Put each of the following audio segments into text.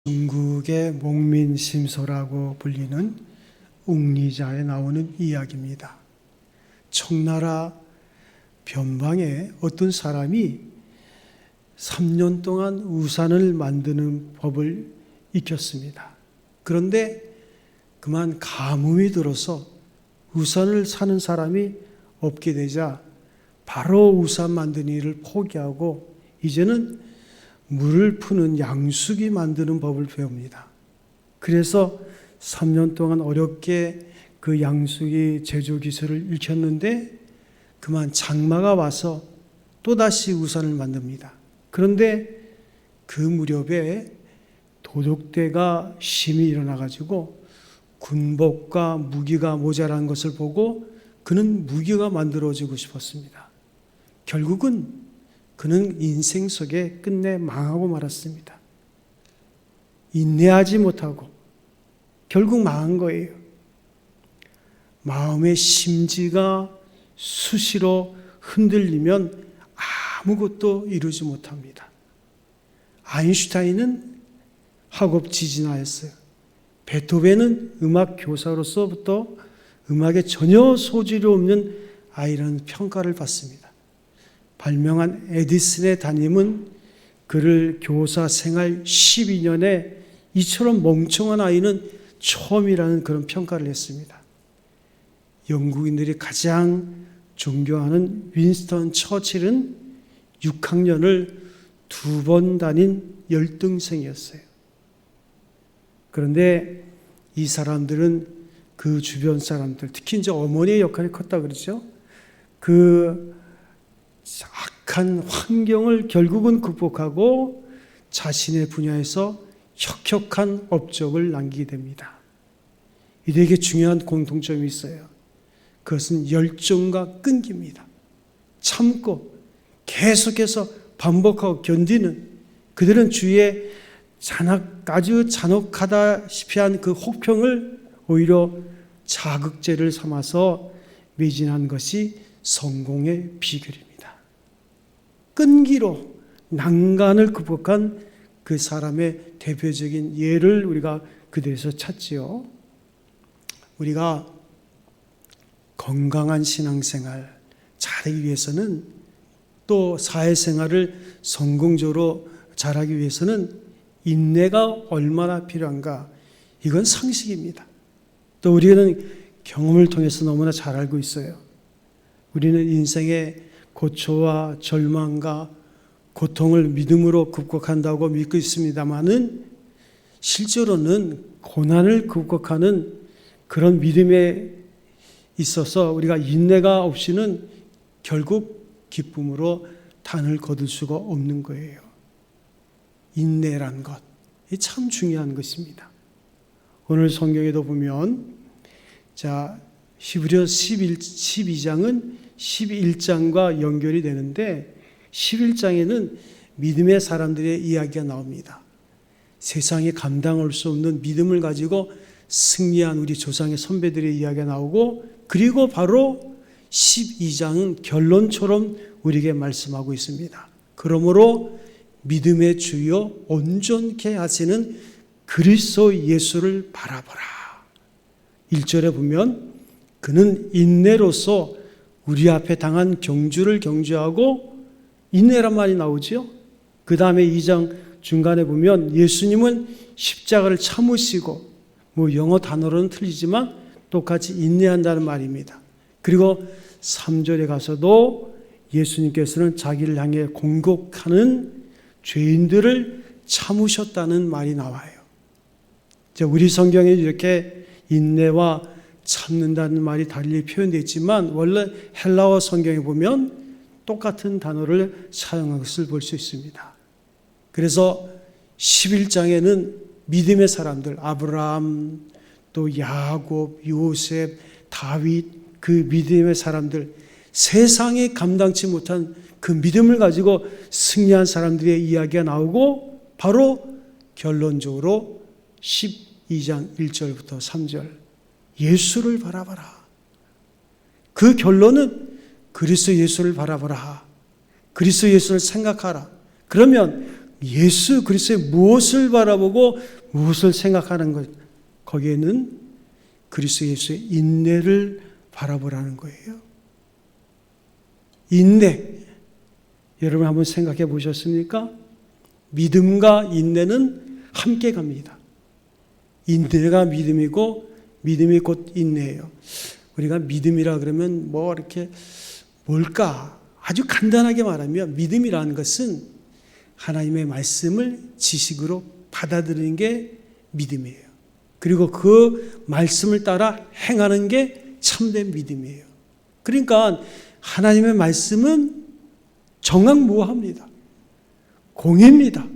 중국의 목민심서라고 불리는 웅리자에 나오는 이야기입니다. 청나라 변방에 어떤 사람이 3년 동안 우산을 만드는 법을 익혔습니다. 그런데 그만 가뭄이 들어서 우산을 사는 사람이 없게 되자 바로 우산 만드는 일을 포기하고 이제는 물을 푸는 양수기 만드는 법을 배웁니다. 그래서 3년 동안 어렵게 그 양수기 제조 기술을 익혔는데 그만 장마가 와서 또다시 우산을 만듭니다. 그런데 그 무렵에 도적대가 심히 일어나가지고 군복과 무기가 모자란 것을 보고 그는 무기가 만들어지고 싶었습니다. 결국은 그는 인생 속에 끝내 망하고 말았습니다. 인내하지 못하고 결국 망한 거예요. 마음의 심지가 수시로 흔들리면 아무것도 이루지 못합니다. 아인슈타인은 학업 지진하였어요. 베토벤은 음악 교사로서부터 음악에 전혀 소질이 없는 아이라는 평가를 받습니다. 발명한 에디슨의 담임은 그를 교사 생활 12년에 이처럼 멍청한 아이는 처음이라는 그런 평가를 했습니다. 영국인들이 가장 존경하는 윈스턴 처칠은 6학년을 2번 다닌 열등생이었어요. 그런데 이 사람들은 그 주변 사람들, 특히 이제 어머니의 역할이 컸다 그러죠. 그 악한 환경을 결국은 극복하고 자신의 분야에서 혁혁한 업적을 남기게 됩니다. 이들에게 중요한 공통점이 있어요. 그것은 열정과 끈기입니다. 참고 계속해서 반복하고 견디는 그들은 주위에 아주 잔혹하다시피 한 그 혹평을 오히려 자극제를 삼아서 매진한 것이 성공의 비결입니다. 끈기로 난간을 극복한 그 사람의 대표적인 예를 우리가 그들에서 찾지요. 우리가 건강한 신앙생활 잘하기 위해서는 또 사회생활을 성공적으로 잘하기 위해서는 인내가 얼마나 필요한가 이건 상식입니다. 또 우리는 경험을 통해서 너무나 잘 알고 있어요. 우리는 인생의 고초와 절망과 고통을 믿음으로 극복한다고 믿고 있습니다만은 실제로는 고난을 극복하는 그런 믿음에 있어서 우리가 인내가 없이는 결국 기쁨으로 단을 거둘 수가 없는 거예요. 인내란 것, 이 참 중요한 것입니다. 오늘 성경에도 보면 히브리서 12장은 11장과 연결이 되는데 11장에는 믿음의 사람들의 이야기가 나옵니다. 세상에 감당할 수 없는 믿음을 가지고 승리한 우리 조상의 선배들의 이야기가 나오고 그리고 바로 12장은 결론처럼 우리에게 말씀하고 있습니다. 그러므로 믿음의 주여 온전케 하시는 그리스도 예수를 바라보라. 1절에 보면 그는 인내로서 우리 앞에 당한 경주를 경주하고 인내란 말이 나오죠. 그 다음에 2장 중간에 보면 예수님은 십자가를 참으시고 영어 단어로는 틀리지만 똑같이 인내한다는 말입니다. 그리고 3절에 가서도 예수님께서는 자기를 향해 공격하는 죄인들을 참으셨다는 말이 나와요. 우리 성경에 이렇게 인내와 참는다는 말이 달리 표현되어 있지만 원래 헬라어 성경에 보면 똑같은 단어를 사용한 것을 볼 수 있습니다. 그래서 11장에는 믿음의 사람들 아브라함, 또 야곱, 요셉, 다윗 그 믿음의 사람들 세상에 감당치 못한 그 믿음을 가지고 승리한 사람들의 이야기가 나오고 바로 결론적으로 12장 1절부터 3절 예수를 바라봐라. 그 결론은 그리스도 예수를 바라보라. 그리스도 예수를 생각하라. 그러면 예수 그리스도의 무엇을 바라보고 무엇을 생각하는 것, 거기에는 그리스도 예수의 인내를 바라보라는 거예요. 인내. 여러분 한번 생각해 보셨습니까? 믿음과 인내는 함께 갑니다. 인내가 믿음이고 믿음이 곧 인내예요. 우리가 믿음이라 그러면 뭐 이렇게 뭘까? 아주 간단하게 말하면 믿음이라는 것은 하나님의 말씀을 지식으로 받아들이는 게 믿음이에요. 그리고 그 말씀을 따라 행하는 게 참된 믿음이에요. 그러니까 하나님의 말씀은 정확무합니다. 공입니다.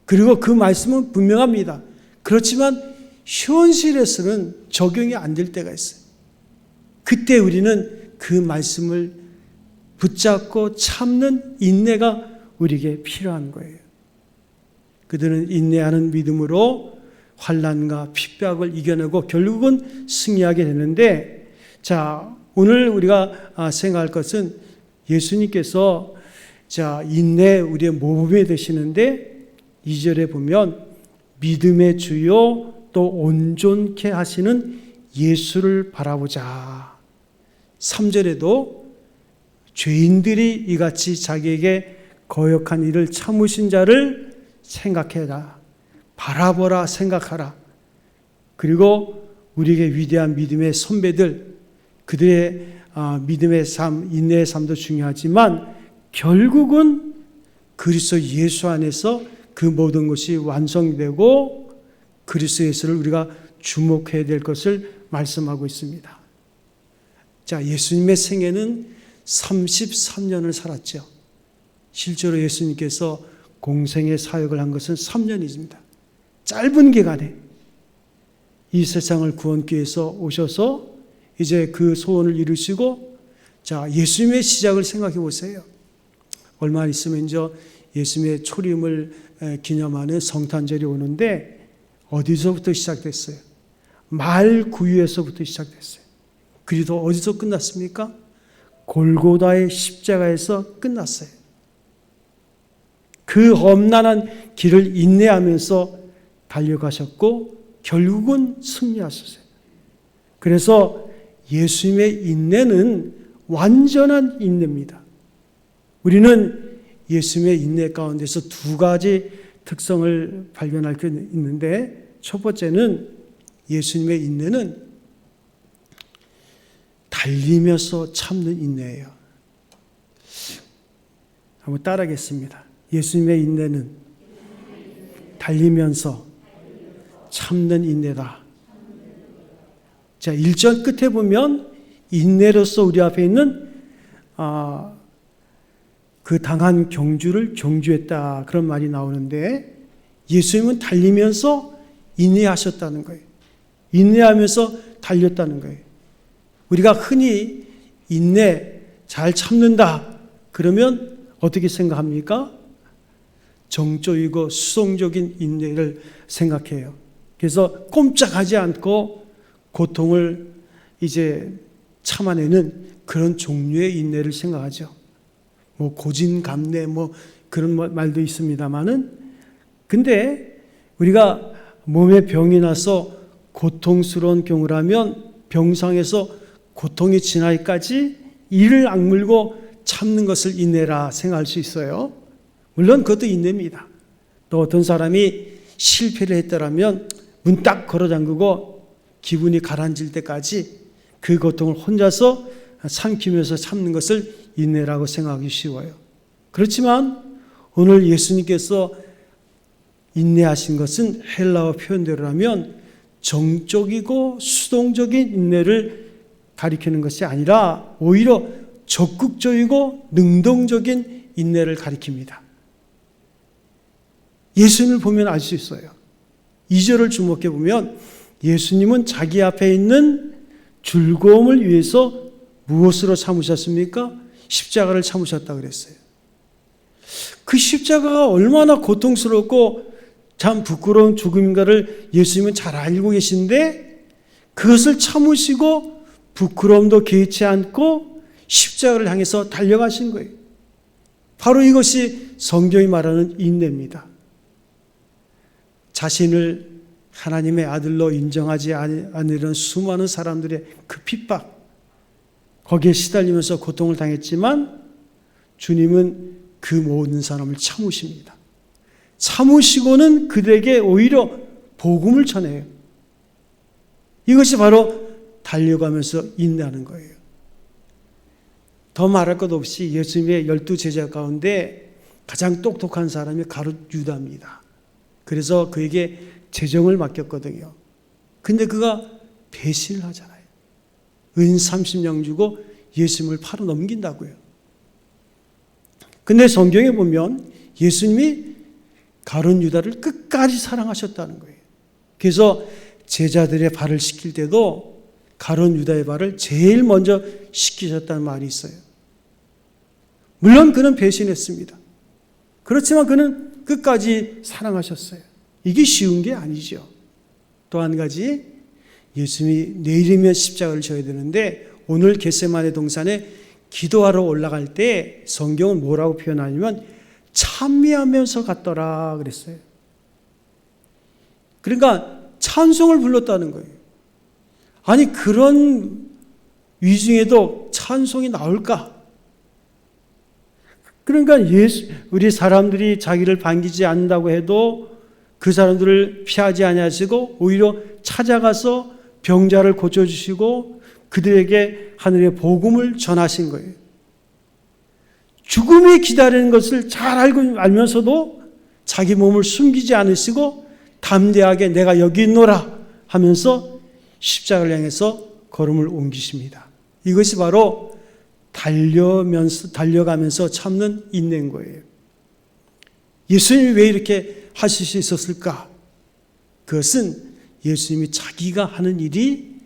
그리고 그 말씀은 분명합니다. 그렇지만 현실에서는 적용이 안 될 때가 있어요. 그때 우리는 그 말씀을 붙잡고 참는 인내가 우리에게 필요한 거예요. 그들은 인내하는 믿음으로 환난과 핍박을 이겨내고 결국은 승리하게 되는데, 자, 오늘 우리가 생각할 것은 예수님께서 인내 우리의 모범이 되시는데 2절에 보면 믿음의 주요 또 온전케 하시는 예수를 바라보자. 3절에도 죄인들이 이같이 자기에게 거역한 일을 참으신 자를 생각해라. 바라보라, 생각하라. 그리고 우리에게 위대한 믿음의 선배들, 그들의 믿음의 삶, 인내의 삶도 중요하지만 결국은 그리스도 예수 안에서 그 모든 것이 완성되고 그리스도 예수를 우리가 주목해야 될 것을 말씀하고 있습니다. 자, 예수님의 생애는 33년을 살았죠. 실제로 예수님께서 공생의 사역을 한 것은 3년이십니다. 짧은 기간에 이 세상을 구원기 위해서 오셔서 이제 그 소원을 이루시고, 자, 예수님의 시작을 생각해 보세요. 얼마 있으면 이제 예수님의 초림을 기념하는 성탄절이 오는데 어디서부터 시작됐어요? 말 구유에서부터 시작됐어요. 그리고 어디서 끝났습니까? 골고다의 십자가에서 끝났어요. 그 험난한 길을 인내하면서 달려가셨고 결국은 승리하셨어요. 그래서 예수님의 인내는 완전한 인내입니다. 우리는 예수님의 인내 가운데서 두 가지 특성을 발견할 수 있는데, 첫 번째는 예수님의 인내는 달리면서 참는 인내예요. 한번 따라하겠습니다. 예수님의 인내는 달리면서 참는 인내다. 자, 1절 끝에 보면 인내로서 우리 앞에 있는 그 당한 경주를 경주했다, 그런 말이 나오는데 예수님은 달리면서 인내하셨다는 거예요. 인내하면서 달렸다는 거예요. 우리가 흔히 인내, 잘 참는다 그러면 어떻게 생각합니까? 정적이고 수동적인 인내를 생각해요. 그래서 꼼짝하지 않고 고통을 이제 참아내는 그런 종류의 인내를 생각하죠. 뭐 고진감래 뭐 그런 말도 있습니다만은, 근데 우리가 몸에 병이 나서 고통스러운 경우라면 병상에서 고통이 지나기까지 이를 악물고 참는 것을 인내라 생각할 수 있어요. 물론 그것도 인내입니다. 또 어떤 사람이 실패를 했더라면 문 딱 걸어 잠그고 기분이 가라앉을 때까지 그 고통을 혼자서 삼키면서 참는 것을 인내라고 생각하기 쉬워요. 그렇지만 오늘 예수님께서 인내하신 것은 헬라어 표현대로라면 정적이고 수동적인 인내를 가리키는 것이 아니라 오히려 적극적이고 능동적인 인내를 가리킵니다. 예수님을 보면 알 수 있어요. 2절을 주목해 보면 예수님은 자기 앞에 있는 즐거움을 위해서 무엇으로 참으셨습니까? 십자가를 참으셨다 그랬어요. 그 십자가가 얼마나 고통스럽고 참 부끄러운 죽음인가를 예수님은 잘 알고 계신데 그것을 참으시고 부끄러움도 개의치 않고 십자가를 향해서 달려가신 거예요. 바로 이것이 성경이 말하는 인내입니다. 자신을 하나님의 아들로 인정하지 않으려는 수많은 사람들의 그 핍박, 거기에 시달리면서 고통을 당했지만 주님은 그 모든 사람을 참으십니다. 참으시고는 그들에게 오히려 복음을 전해요. 이것이 바로 달려가면서 인내하는 거예요. 더 말할 것 없이 예수님의 12제자 가운데 가장 똑똑한 사람이 가룟 유다입니다. 그래서 그에게 재정을 맡겼거든요. 근데 그가 배신을 하잖아요. 은 30냥 주고 예수님을 팔아 넘긴다고요. 근데 성경에 보면 예수님이 가룟 유다를 끝까지 사랑하셨다는 거예요. 그래서 제자들의 발을 씻길 때도 가룟 유다의 발을 제일 먼저 씻기셨다는 말이 있어요. 물론 그는 배신했습니다. 그렇지만 그는 끝까지 사랑하셨어요. 이게 쉬운 게 아니죠. 또 한 가지, 예수님이 내일이면 십자가를 져야 되는데 오늘 겟세마네 동산에 기도하러 올라갈 때 성경은 뭐라고 표현하냐면 찬미하면서 갔더라 그랬어요. 그러니까 찬송을 불렀다는 거예요. 아니 그런 위중에도 찬송이 나올까? 그러니까 우리 사람들이 자기를 반기지 않는다고 해도 그 사람들을 피하지 아니하시고 오히려 찾아가서 병자를 고쳐주시고 그들에게 하늘의 복음을 전하신 거예요. 죽음이 기다리는 것을 잘 알면서도 자기 몸을 숨기지 않으시고 담대하게 내가 여기 있노라 하면서 십자가를 향해서 걸음을 옮기십니다. 이것이 바로 달려가면서 참는 인내인 거예요. 예수님이 왜 이렇게 하실 수 있었을까? 그것은 예수님이 자기가 하는 일이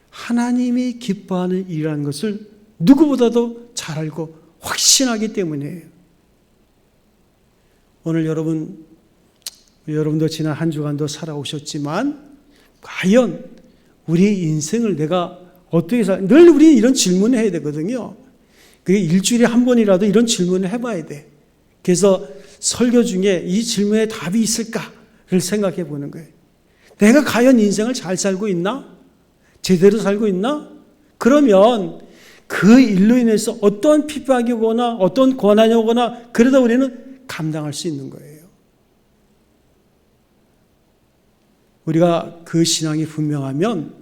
하나님이 기뻐하는 일이라는 것을 누구보다도 잘 알고 확신하기 때문이에요. 오늘 여러분도 지난 한 주간도 살아오셨지만 과연 우리 인생을 내가 어떻게 늘 우리는 이런 질문을 해야 되거든요. 그게 일주일에 한 번이라도 이런 질문을 해봐야 돼. 그래서 설교 중에 이 질문에 답이 있을까를 생각해 보는 거예요. 내가 과연 인생을 잘 살고 있나? 제대로 살고 있나? 그러면 그 일로 인해서 어떤 핍박이 오거나 어떤 고난이 오거나 그러다 우리는 감당할 수 있는 거예요. 우리가 그 신앙이 분명하면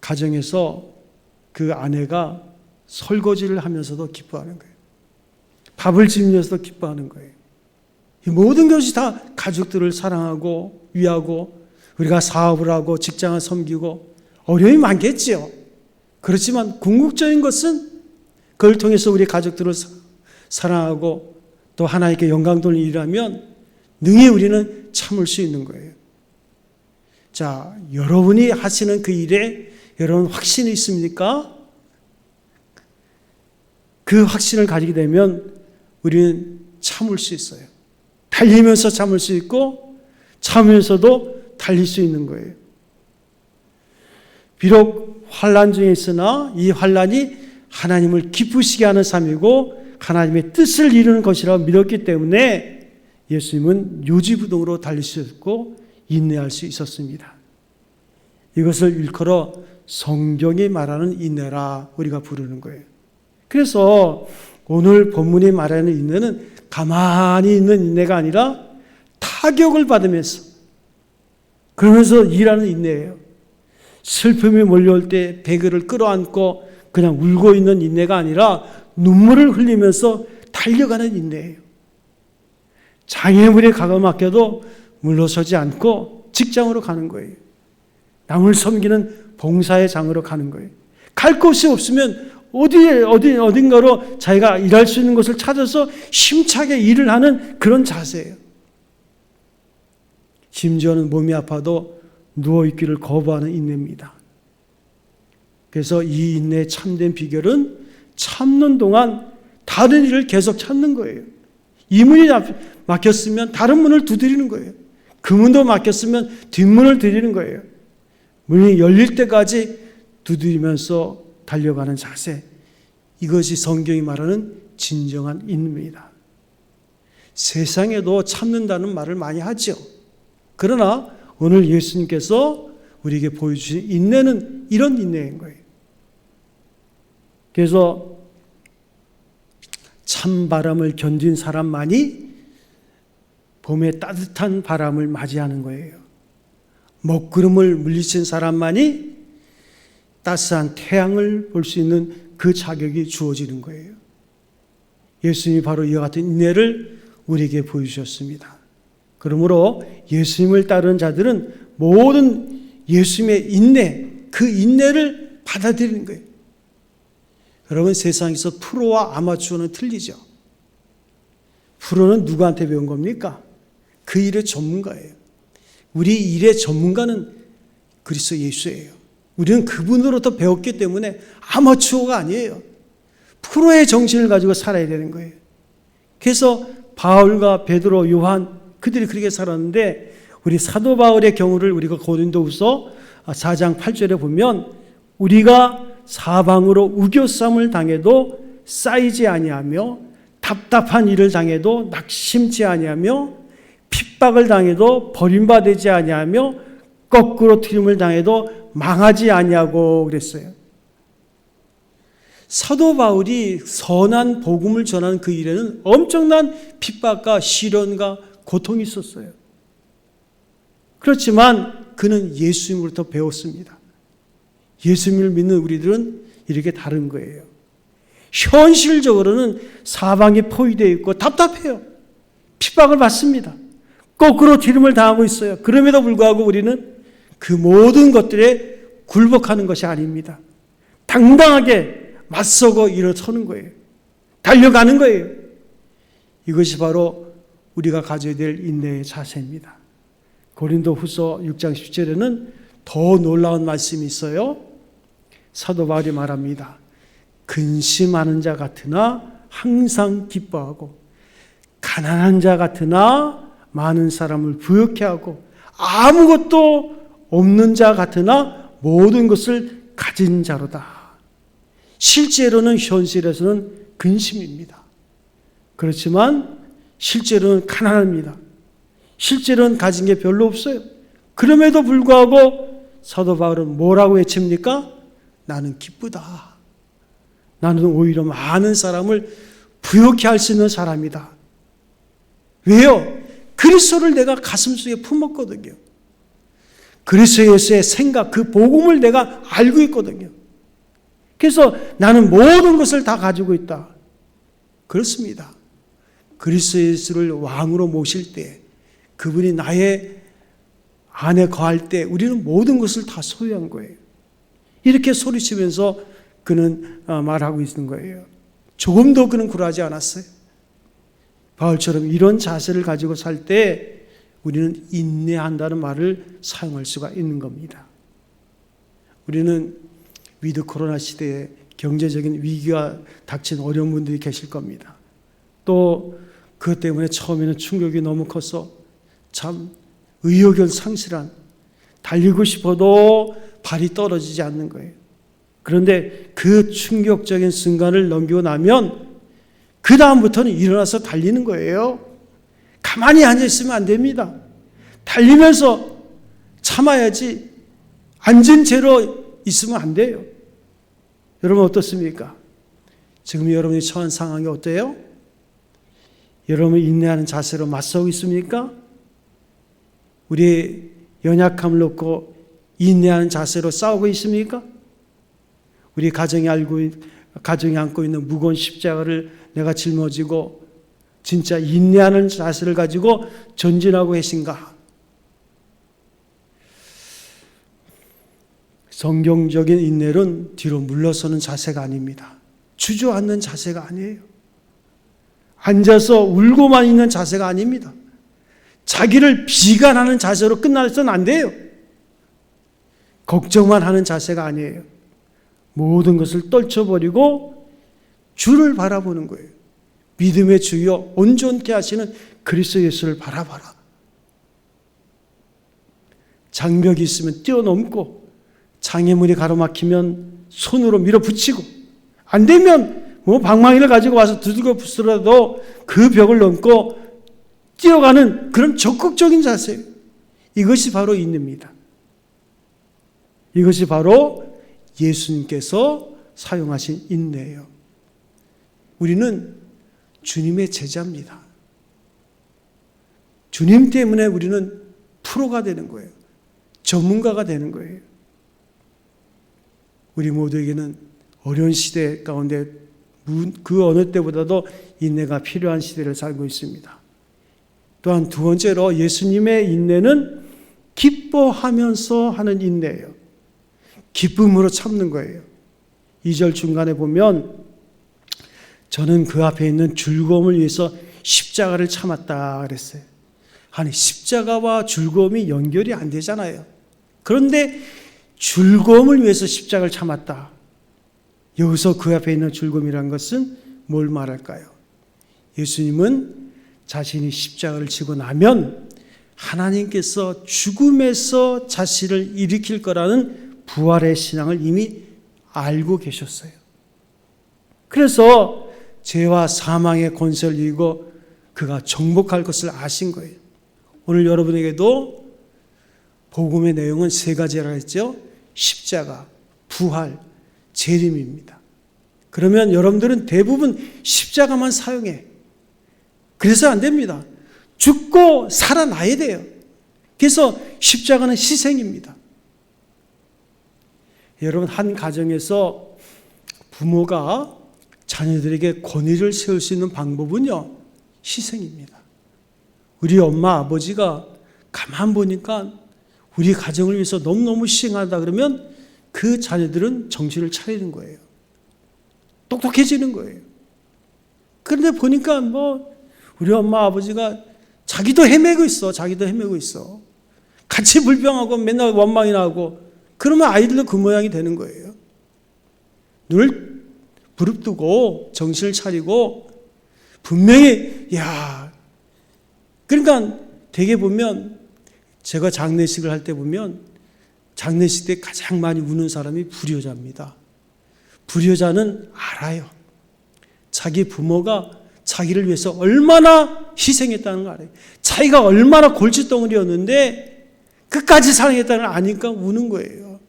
가정에서 그 아내가 설거지를 하면서도 기뻐하는 거예요. 밥을 지으면서도 기뻐하는 거예요. 이 모든 것이 다 가족들을 사랑하고 위하고 우리가 사업을 하고 직장을 섬기고 어려움이 많겠지요. 그렇지만 궁극적인 것은 그걸 통해서 우리 가족들을 사랑하고 또 하나님께 영광 돌리는 일이라면 능히 우리는 참을 수 있는 거예요. 자, 여러분이 하시는 그 일에 여러분 확신이 있습니까? 그 확신을 가지게 되면 우리는 참을 수 있어요. 달리면서 참을 수 있고 참으면서도 달릴 수 있는 거예요. 비록 환난 중에 있으나 이 환난이 하나님을 기쁘시게 하는 삶이고 하나님의 뜻을 이루는 것이라고 믿었기 때문에 예수님은 요지부동으로 달릴 수 있고 인내할 수 있었습니다. 이것을 일컬어 성경이 말하는 인내라 우리가 부르는 거예요. 그래서 오늘 본문이 말하는 인내는 가만히 있는 인내가 아니라 타격을 받으면서 그러면서 일하는 인내예요. 슬픔이 몰려올 때 배그를 끌어안고 그냥 울고 있는 인내가 아니라 눈물을 흘리면서 달려가는 인내예요. 장애물에 가로막혀도 물러서지 않고 직장으로 가는 거예요. 남을 섬기는 봉사의 장으로 가는 거예요. 갈 곳이 없으면 어딘가로 자기가 일할 수 있는 곳을 찾아서 힘차게 일을 하는 그런 자세예요. 심지어는 몸이 아파도 누워있기를 거부하는 인내입니다. 그래서 이 인내의 참된 비결은 참는 동안 다른 일을 계속 찾는 거예요. 이 문이 막혔으면 다른 문을 두드리는 거예요. 그 문도 막혔으면 뒷문을 두드리는 거예요. 문이 열릴 때까지 두드리면서 달려가는 자세, 이것이 성경이 말하는 진정한 인내입니다. 세상에도 참는다는 말을 많이 하죠. 그러나 오늘 예수님께서 우리에게 보여주신 인내는 이런 인내인 거예요. 그래서 찬 바람을 견딘 사람만이 봄의 따뜻한 바람을 맞이하는 거예요. 먹구름을 물리친 사람만이 따스한 태양을 볼 수 있는 그 자격이 주어지는 거예요. 예수님이 바로 이와 같은 인내를 우리에게 보여주셨습니다. 그러므로 예수님을 따르는 자들은 모든 예수님의 인내, 그 인내를 받아들이는 거예요. 여러분, 세상에서 프로와 아마추어는 틀리죠. 프로는 누구한테 배운 겁니까? 그 일의 전문가예요. 우리 일의 전문가는 그리스도 예수예요. 우리는 그분으로부터 배웠기 때문에 아마추어가 아니에요. 프로의 정신을 가지고 살아야 되는 거예요. 그래서 바울과 베드로, 요한 그들이 그렇게 살았는데, 우리 사도 바울의 경우를 우리가 고린도후서 4장 8절에 보면 우리가 사방으로 우겨쌈을 당해도 쌓이지 아니하며 답답한 일을 당해도 낙심치 아니하며 핍박을 당해도 버림받지 아니하며 거꾸로 튀김을 당해도 망하지 아니하고 그랬어요. 사도 바울이 선한 복음을 전하는 그 일에는 엄청난 핍박과 시련과 고통이 있었어요. 그렇지만 그는 예수님으로부터 배웠습니다. 예수님을 믿는 우리들은 이렇게 다른 거예요. 현실적으로는 사방이 포위되어 있고 답답해요. 핍박을 받습니다. 거꾸로 기름을 당하고 있어요. 그럼에도 불구하고 우리는 그 모든 것들에 굴복하는 것이 아닙니다. 당당하게 맞서고 일어서는 거예요. 달려가는 거예요. 이것이 바로 우리가 가져야 될 인내의 자세입니다. 고린도후서 6장 10절에는 더 놀라운 말씀이 있어요. 사도 바울이 말합니다. 근심하는 자 같으나 항상 기뻐하고 가난한 자 같으나 많은 사람을 부욕케 하고 아무것도 없는 자 같으나 모든 것을 가진 자로다. 실제로는 현실에서는 근심입니다. 그렇지만 실제로는 가난합니다. 실제로는 가진 게 별로 없어요. 그럼에도 불구하고 사도 바울은 뭐라고 외칩니까? 나는 기쁘다. 나는 오히려 많은 사람을 부욕케 할 수 있는 사람이다. 왜요? 그리스도를 내가 가슴속에 품었거든요. 그리스도 예수의 생각, 그 복음을 내가 알고 있거든요. 그래서 나는 모든 것을 다 가지고 있다. 그렇습니다. 그리스도 예수를 왕으로 모실 때, 그분이 나의 안에 거할 때 우리는 모든 것을 다 소유한 거예요. 이렇게 소리치면서 그는 말하고 있는 거예요. 조금도 그는 굴하지 않았어요. 바울처럼 이런 자세를 가지고 살 때 우리는 인내한다는 말을 사용할 수가 있는 겁니다. 우리는 위드 코로나 시대에 경제적인 위기가 닥친 어려운 분들이 계실 겁니다. 또 그것 때문에 처음에는 충격이 너무 커서 참 의욕을 상실한, 달리고 싶어도 발이 떨어지지 않는 거예요. 그런데 그 충격적인 순간을 넘기고 나면 그 다음부터는 일어나서 달리는 거예요. 가만히 앉아있으면 안 됩니다. 달리면서 참아야지 앉은 채로 있으면 안 돼요. 여러분 어떻습니까? 지금 여러분이 처한 상황이 어때요? 여러분이 인내하는 자세로 맞서고 있습니까? 우리의 연약함을 놓고 인내하는 자세로 싸우고 있습니까? 우리 가정이 안고 있는 무거운 십자가를 내가 짊어지고 진짜 인내하는 자세를 가지고 전진하고 계신가? 성경적인 인내는 뒤로 물러서는 자세가 아닙니다. 주저앉는 자세가 아니에요. 앉아서 울고만 있는 자세가 아닙니다. 자기를 비관하는 자세로 끝나서는 안 돼요. 걱정만 하는 자세가 아니에요. 모든 것을 떨쳐버리고 주를 바라보는 거예요. 믿음의 주여 온전케 하시는 그리스도 예수를 바라봐라. 장벽이 있으면 뛰어넘고 장애물이 가로막히면 손으로 밀어붙이고 안 되면 뭐 방망이를 가지고 와서 두들겨 부수라도 그 벽을 넘고 뛰어가는 그런 적극적인 자세. 이것이 바로 인내입니다. 이것이 바로 예수님께서 사용하신 인내예요. 우리는 주님의 제자입니다. 주님 때문에 우리는 프로가 되는 거예요. 전문가가 되는 거예요. 우리 모두에게는 어려운 시대 가운데 그 어느 때보다도 인내가 필요한 시대를 살고 있습니다. 또한 두 번째로 예수님의 인내는 기뻐하면서 하는 인내예요. 기쁨으로 참는 거예요. 2절 중간에 보면 저는 그 앞에 있는 즐거움을 위해서 십자가를 참았다 그랬어요. 아니 십자가와 즐거움이 연결이 안 되잖아요. 그런데 즐거움을 위해서 십자가를 참았다. 여기서 그 앞에 있는 즐거움이란 것은 뭘 말할까요? 예수님은 자신이 십자가를 지고 나면 하나님께서 죽음에서 자신을 일으킬 거라는 부활의 신앙을 이미 알고 계셨어요. 그래서 죄와 사망의 권세를 이기고 그가 정복할 것을 아신 거예요. 오늘 여러분에게도 복음의 내용은 세 가지라 했죠. 십자가, 부활, 재림입니다. 그러면 여러분들은 대부분 십자가만 사용해. 그래서 안 됩니다. 죽고 살아나야 돼요. 그래서 십자가는 희생입니다. 여러분 한 가정에서 부모가 자녀들에게 권위를 세울 수 있는 방법은요, 희생입니다. 우리 엄마 아버지가 가만 보니까 우리 가정을 위해서 너무너무 희생하다 그러면 그 자녀들은 정신을 차리는 거예요. 똑똑해지는 거예요. 그런데 보니까 우리 엄마 아버지가 자기도 헤매고 있어. 같이 불평하고 맨날 원망이나 하고 그러면 아이들도 그 모양이 되는 거예요. 눈을 부릅뜨고 정신을 차리고 분명히 그러니까 되게 보면 제가 장례식을 할 때 보면 장례식 때 가장 많이 우는 사람이 불효자입니다. 불효자는 알아요. 자기 부모가 자기를 위해서 얼마나 희생했다는 걸 알아요. 자기가 얼마나 골칫덩어리였는데 끝까지 사랑했다는 걸 아니까 우는 거예요.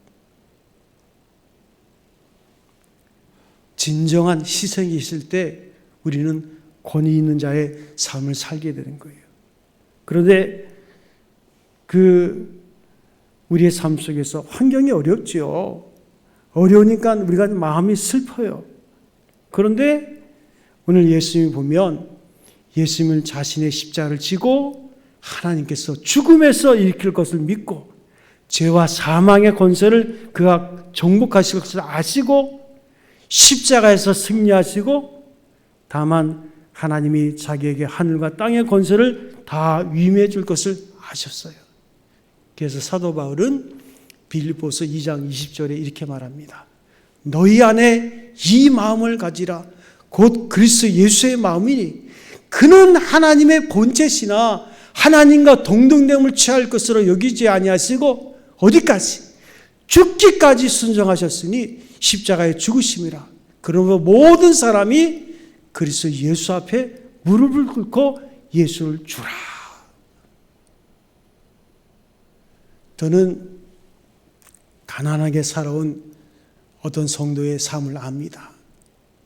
진정한 희생이 있을 때 우리는 권위 있는 자의 삶을 살게 되는 거예요. 그런데 우리의 삶 속에서 환경이 어렵지요. 어려우니까 우리가 마음이 슬퍼요. 그런데 오늘 예수님이 보면 예수님은 자신의 십자가를 지고 하나님께서 죽음에서 일으킬 것을 믿고 죄와 사망의 권세를 그가 정복하실 것을 아시고 십자가에서 승리하시고 다만 하나님이 자기에게 하늘과 땅의 권세를 다 위임해 줄 것을 아셨어요. 그래서 사도 바울은 빌립보서 2장 20절에 이렇게 말합니다. 너희 안에 이 마음을 가지라. 곧 그리스도 예수의 마음이니 그는 하나님의 본체시나 하나님과 동등됨을 취할 것으로 여기지 아니하시고 어디까지? 죽기까지 순종하셨으니 십자가의 죽으심이라. 그러므로 모든 사람이 그리스도 예수 앞에 무릎을 꿇고 예수를 주라. 저는 가난하게 살아온 어떤 성도의 삶을 압니다.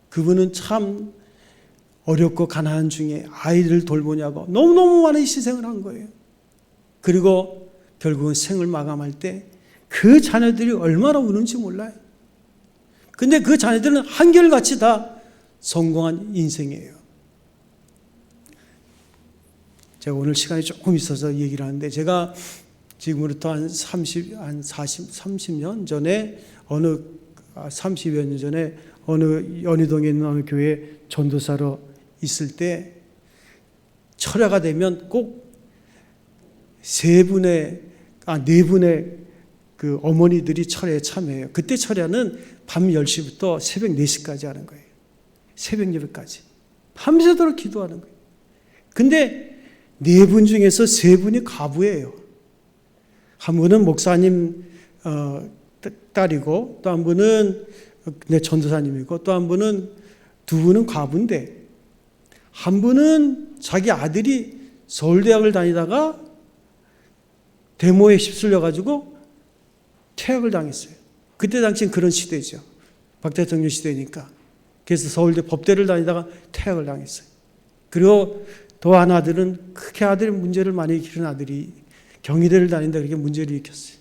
그분은 참 어렵고 가난한 중에 아이들을 돌보냐고 너무너무 많은 희생을 한 거예요. 그리고 결국은 생을 마감할 때 그 자녀들이 얼마나 우는지 몰라요. 근데 그 자녀들은 한결같이 다 성공한 인생이에요. 제가 오늘 시간이 조금 있어서 얘기를 하는데 제가 지금으로부터 한 30년 전에 30여 년 전에 어느 연희동에 있는 어느 교회 전도사로 있을 때 철야가 되면 꼭 네 분의 그 어머니들이 철야에 참여해요. 그때 철야는 밤 10시부터 새벽 4시까지 하는 거예요. 새벽 예배까지. 밤새도록 기도하는 거예요. 근데 4분 중에서 3분이 과부예요. 한 분은 목사님 딸이고 또 한 분은 내 전도사님이고 또 한 분은 두 분은 과부인데 한 분은 자기 아들이 서울대학을 다니다가 데모에 휩쓸려 가지고 퇴학을 당했어요. 그때 당시엔 그런 시대죠. 박 대통령 시대니까. 그래서 서울대 법대를 다니다가 퇴학을 당했어요. 그리고 또 한 아들은 크게 아들의 문제를 많이 일으키는 아들이 경희대를 다닌다 그렇게 문제를 일으켰어요.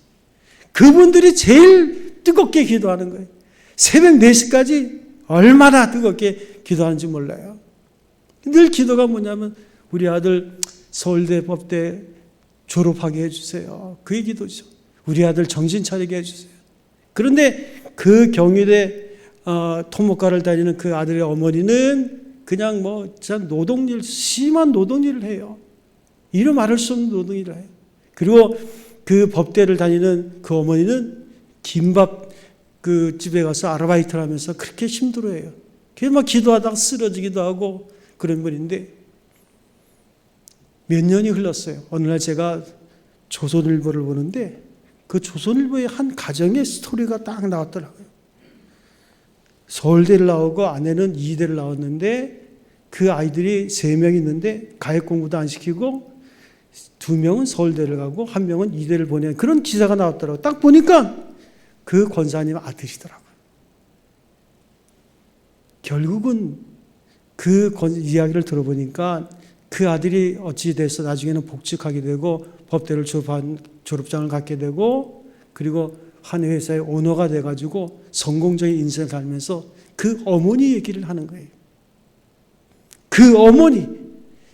그분들이 제일 뜨겁게 기도하는 거예요. 새벽 4시까지 얼마나 뜨겁게 기도하는지 몰라요. 늘 기도가 뭐냐면 우리 아들 서울대 법대 졸업하게 해주세요. 그게 기도죠. 우리 아들 정신 차리게 해주세요. 그런데 그 경희대 토목과를 다니는 그 아들의 어머니는 그냥 뭐 진짜 심한 노동일을 해요. 이루 말할 수 없는 노동일을 해요. 그리고 그 법대를 다니는 그 어머니는 김밥 그 집에 가서 아르바이트를 하면서 그렇게 힘들어해요. 그래서 막 기도하다가 쓰러지기도 하고 그런 분인데 몇 년이 흘렀어요. 어느 날 제가 조선일보를 보는데 그 조선일보의 한 가정의 스토리가 딱 나왔더라고요. 서울대를 나오고 아내는 이대를 나왔는데 그 아이들이 3명 있는데 가액 공부도 안 시키고 2명은 서울대를 가고 1명은 이대를 보낸 그런 기사가 나왔더라고요. 딱 보니까 그 권사님 아들이더라고요. 결국은 그 이야기를 들어보니까 그 아들이 어찌 돼서 나중에는 복직하게 되고 법대를 졸업장을 갖게 되고 그리고 한 회사의 오너가 돼가지고 성공적인 인생을 살면서 그 어머니 얘기를 하는 거예요. 그 어머니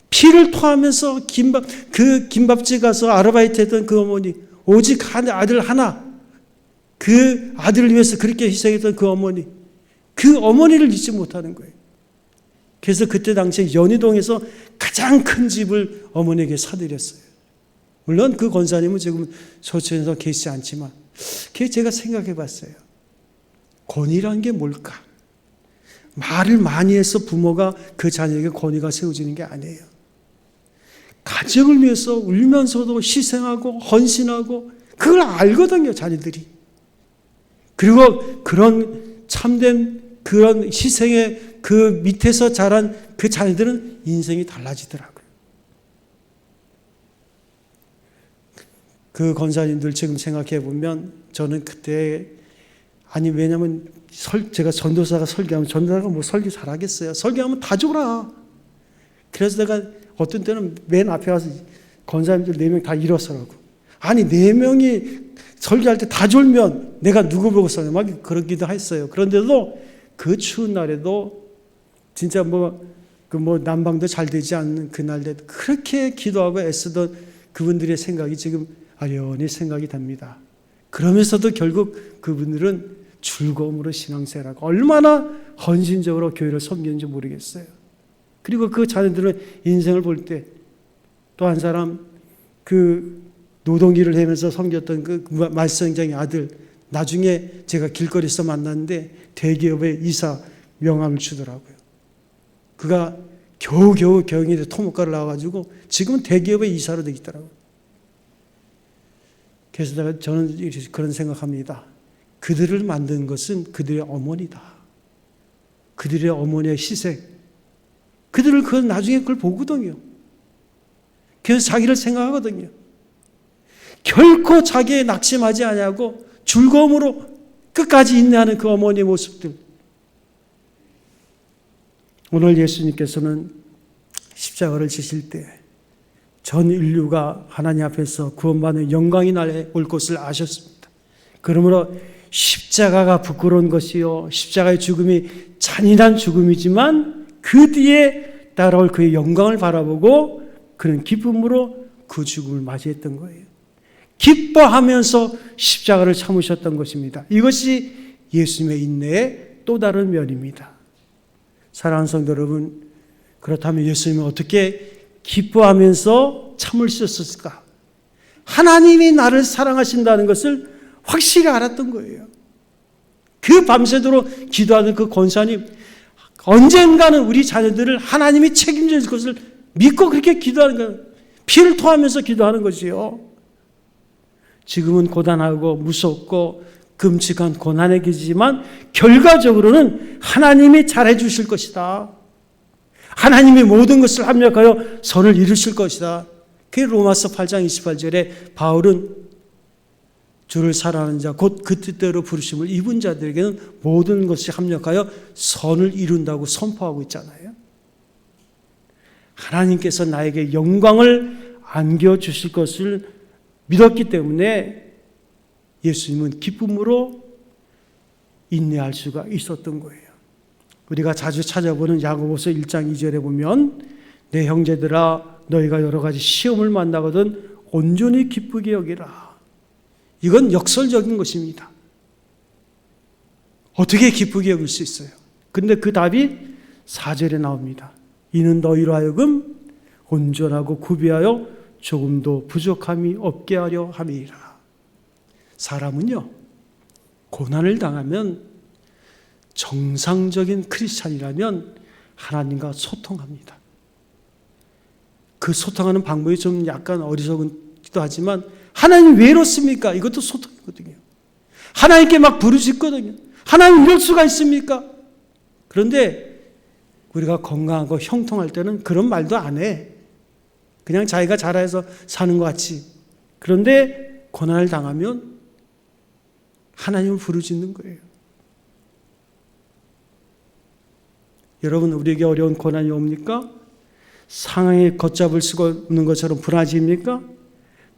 피를 토하면서 김밥집 가서 아르바이트 했던 그 어머니 오직 한 아들 하나 그 아들을 위해서 그렇게 희생했던 그 어머니를 잊지 못하는 거예요. 그래서 그때 당시에 연희동에서 가장 큰 집을 어머니에게 사드렸어요. 물론 그 권사님은 지금 소천에서 계시지 않지만 그게 제가 생각해 봤어요. 권위란 게 뭘까? 말을 많이 해서 부모가 그 자녀에게 권위가 세워지는 게 아니에요. 가정을 위해서 울면서도 희생하고 헌신하고 그걸 알거든요, 자녀들이. 그리고 그런 참된 그런 희생의 그 밑에서 자란 그 자녀들은 인생이 달라지더라고요. 그 권사님들 지금 생각해 보면 저는 그때 왜냐면 제가 전도사가 설교하면 전도사가 뭐 설교 잘하겠어요. 설교하면 다 줘라. 그래서 내가 어떤 때는 맨 앞에 가서 권사님들 4명 다 일어서라고. 4명이 설교할 때 다 졸면 내가 누구 보고 써요? 막 그러기도 했어요. 그런데도 그 추운 날에도 진짜 난방도 잘 되지 않는 그날에도 그렇게 기도하고 애쓰던 그분들의 생각이 지금 아련히 생각이 됩니다. 그러면서도 결국 그분들은 즐거움으로 신앙생활하고 얼마나 헌신적으로 교회를 섬기는지 모르겠어요. 그리고 그 자녀들은 인생을 볼 때 또 한 사람 그 노동일을 하면서 섬겼던 그 말썽쟁이 아들 나중에 제가 길거리에서 만났는데 대기업의 이사 명함을 주더라고요. 그가 겨우겨우 경희대 토목과를 나와가지고 지금은 대기업의 이사로 되어 있더라고요. 그래서 저는 그런 생각합니다. 그들을 만든 것은 그들의 어머니다. 그들의 어머니의 희생. 그들을 나중에 그걸 보거든요. 그래서 자기를 생각하거든요. 결코 자기의 낙심하지 아니하고 즐거움으로 끝까지 인내하는 그 어머니의 모습들. 오늘 예수님께서는 십자가를 지실 때 전 인류가 하나님 앞에서 구원받는 영광이 올 것을 아셨습니다. 그러므로 십자가가 부끄러운 것이요 십자가의 죽음이 잔인한 죽음이지만 그 뒤에 따라올 그의 영광을 바라보고 그는 기쁨으로 그 죽음을 맞이했던 거예요. 기뻐하면서 십자가를 참으셨던 것입니다. 이것이 예수님의 인내의 또 다른 면입니다. 사랑하는 성도 여러분, 그렇다면 예수님은 어떻게 기뻐하면서 참을 수 있었을까? 하나님이 나를 사랑하신다는 것을 확실히 알았던 거예요. 그 밤새도록 기도하는 그 권사님, 언젠가는 우리 자녀들을 하나님이 책임질 것을 믿고 그렇게 기도하는 거예요. 피를 토하면서 기도하는 것이요. 지금은 고단하고 무섭고 끔찍한 고난의 길이지만 결과적으로는 하나님이 잘해 주실 것이다. 하나님이 모든 것을 합력하여 선을 이루실 것이다. 그게 로마서 8장 28절에 바울은 주를 사랑하는 자 곧 그 뜻대로 부르심을 입은 자들에게는 모든 것이 합력하여 선을 이룬다고 선포하고 있잖아요. 하나님께서 나에게 영광을 안겨주실 것을 믿었기 때문에 예수님은 기쁨으로 인내할 수가 있었던 거예요. 우리가 자주 찾아보는 야고보서 1장 2절에 보면 내 형제들아 너희가 여러 가지 시험을 만나거든 온전히 기쁘게 여기라. 이건 역설적인 것입니다. 어떻게 기쁘게 여길 수 있어요? 그런데 그 답이 4절에 나옵니다. 이는 너희로 하여금 온전하고 구비하여 조금도 부족함이 없게 하려 함이라. 사람은요, 고난을 당하면 정상적인 크리스찬이라면 하나님과 소통합니다. 그 소통하는 방법이 좀 약간 어리석기도 하지만 하나님 왜 이렇습니까? 이것도 소통이거든요. 하나님께 막 부르짖거든요. 하나님 이럴 수가 있습니까? 그런데 우리가 건강하고 형통할 때는 그런 말도 안 해. 그냥 자기가 잘해서 사는 것 같이. 그런데 고난을 당하면 하나님을 부르짖는 거예요. 여러분, 우리에게 어려운 고난이 옵니까? 상황에 걷잡을 수가 없는 것처럼 불안해집니까?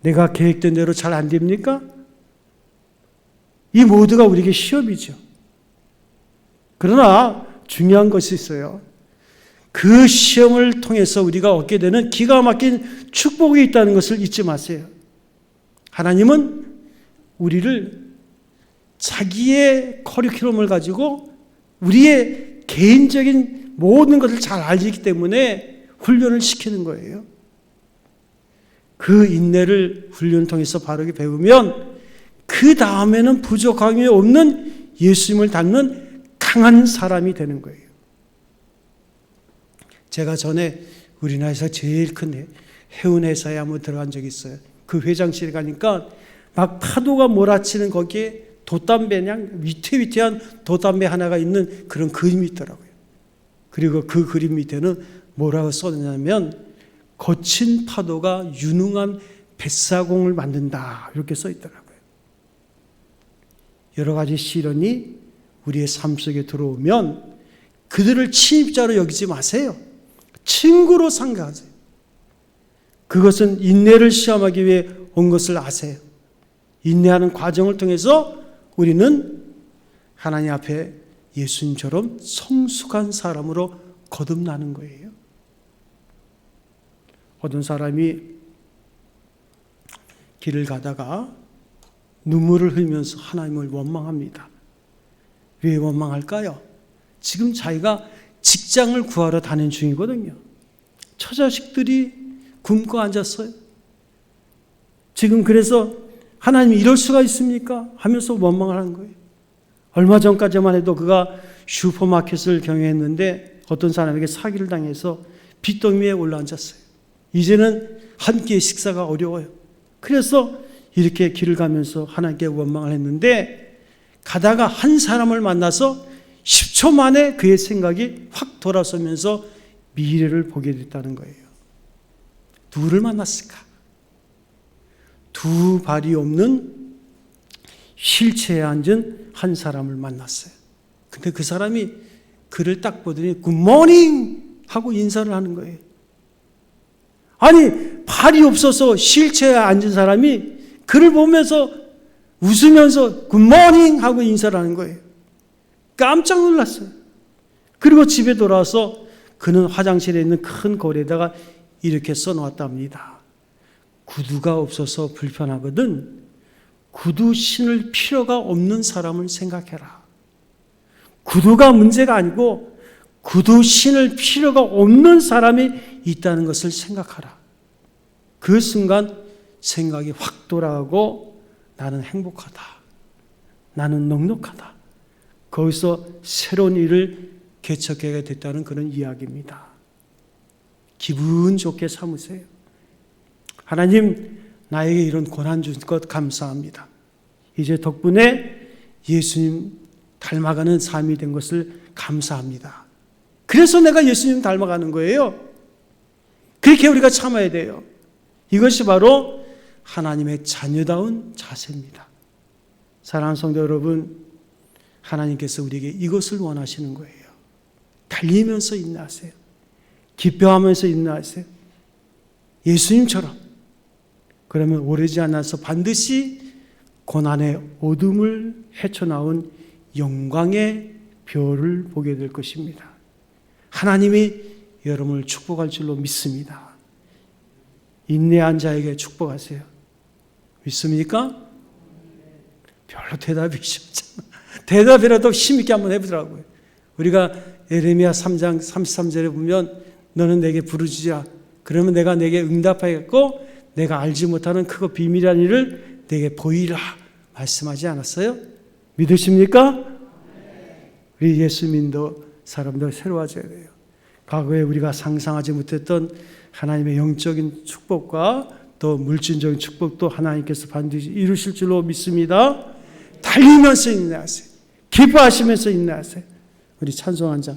내가 계획된 대로 잘 안 됩니까? 이 모두가 우리에게 시험이죠. 그러나 중요한 것이 있어요. 그 시험을 통해서 우리가 얻게 되는 기가 막힌 축복이 있다는 것을 잊지 마세요. 하나님은 우리를 자기의 커리큘럼을 가지고 우리의 개인적인 모든 것을 잘 알기 때문에 훈련을 시키는 거예요. 그 인내를 훈련을 통해서 바르게 배우면 그 다음에는 부족함이 없는 예수님을 닮는 강한 사람이 되는 거예요. 제가 전에 우리나라에서 제일 큰 해운회사에 한번 들어간 적이 있어요. 그 회장실에 가니까 막 파도가 몰아치는 거기에 돛담배, 그냥 위태위태한 돛담배 하나가 있는 그런 그림이 있더라고요. 그리고 그 그림 밑에는 뭐라고 써있냐면 거친 파도가 유능한 뱃사공을 만든다 이렇게 써있더라고요. 여러 가지 시련이 우리의 삶 속에 들어오면 그들을 침입자로 여기지 마세요. 친구로 생각하세요. 그것은 인내를 시험하기 위해 온 것을 아세요. 인내하는 과정을 통해서 우리는 하나님 앞에 예수님처럼 성숙한 사람으로 거듭나는 거예요. 어떤 사람이 길을 가다가 눈물을 흘리면서 하나님을 원망합니다. 왜 원망할까요? 지금 자기가 직장을 구하러 다니는 중이거든요. 처자식들이 굶고 앉았어요. 지금 그래서 하나님이 이럴 수가 있습니까? 하면서 원망을 하는 거예요. 얼마 전까지만 해도 그가 슈퍼마켓을 경영했는데 어떤 사람에게 사기를 당해서 빚더미에 올라앉았어요. 이제는 한 끼의 식사가 어려워요. 그래서 이렇게 길을 가면서 하나님께 원망을 했는데 가다가 한 사람을 만나서 10초 만에 그의 생각이 확 돌아서면서 미래를 보게 됐다는 거예요. 누구를 만났을까? 두 발이 없는 휠체어에 앉은 한 사람을 만났어요. 근데 그 사람이 그를 딱 보더니 굿모닝 하고 인사를 하는 거예요. 아니, 발이 없어서 휠체어에 앉은 사람이 그를 보면서 웃으면서 굿모닝 하고 인사를 하는 거예요. 깜짝 놀랐어요. 그리고 집에 돌아와서 그는 화장실에 있는 큰 거리에다가 이렇게 써놓았답니다. 구두가 없어서 불편하거든 구두 신을 필요가 없는 사람을 생각해라. 구두가 문제가 아니고 구두 신을 필요가 없는 사람이 있다는 것을 생각하라. 그 순간 생각이 확 돌아가고 나는 행복하다. 나는 넉넉하다. 거기서 새로운 일을 개척하게 됐다는 그런 이야기입니다. 기분 좋게 삼으세요. 하나님, 나에게 이런 고난 주신 것 감사합니다. 이제 덕분에 예수님 닮아가는 삶이 된 것을 감사합니다. 그래서 내가 예수님 닮아가는 거예요. 그렇게 우리가 참아야 돼요. 이것이 바로 하나님의 자녀다운 자세입니다. 사랑하는 성도 여러분, 하나님께서 우리에게 이것을 원하시는 거예요. 달리면서 인내하세요. 기뻐하면서 인내하세요. 예수님처럼. 그러면 오래지 않아서 반드시 고난의 어둠을 헤쳐나온 영광의 별을 보게 될 것입니다. 하나님이 여러분을 축복할 줄로 믿습니다. 인내한 자에게 축복하세요. 믿습니까? 별로 대답이 쉽잖아. 대답이라도 힘있게 한번 해보더라고요. 우리가 예레미야 3장 33절에 보면 너는 내게 부르짖으라. 그러면 내가 내게 응답하겠고 내가 알지 못하는 크고 비밀한 일을 내게 보이라. 말씀하지 않았어요? 믿으십니까? 우리 예수 믿는 사람들 새로워져야 돼요. 과거에 우리가 상상하지 못했던 하나님의 영적인 축복과 또 물질적인 축복도 하나님께서 반드시 이루실 줄로 믿습니다. 달리면서 인내하세요. 기뻐하시면서 인내하세요. 우리 찬송 한 장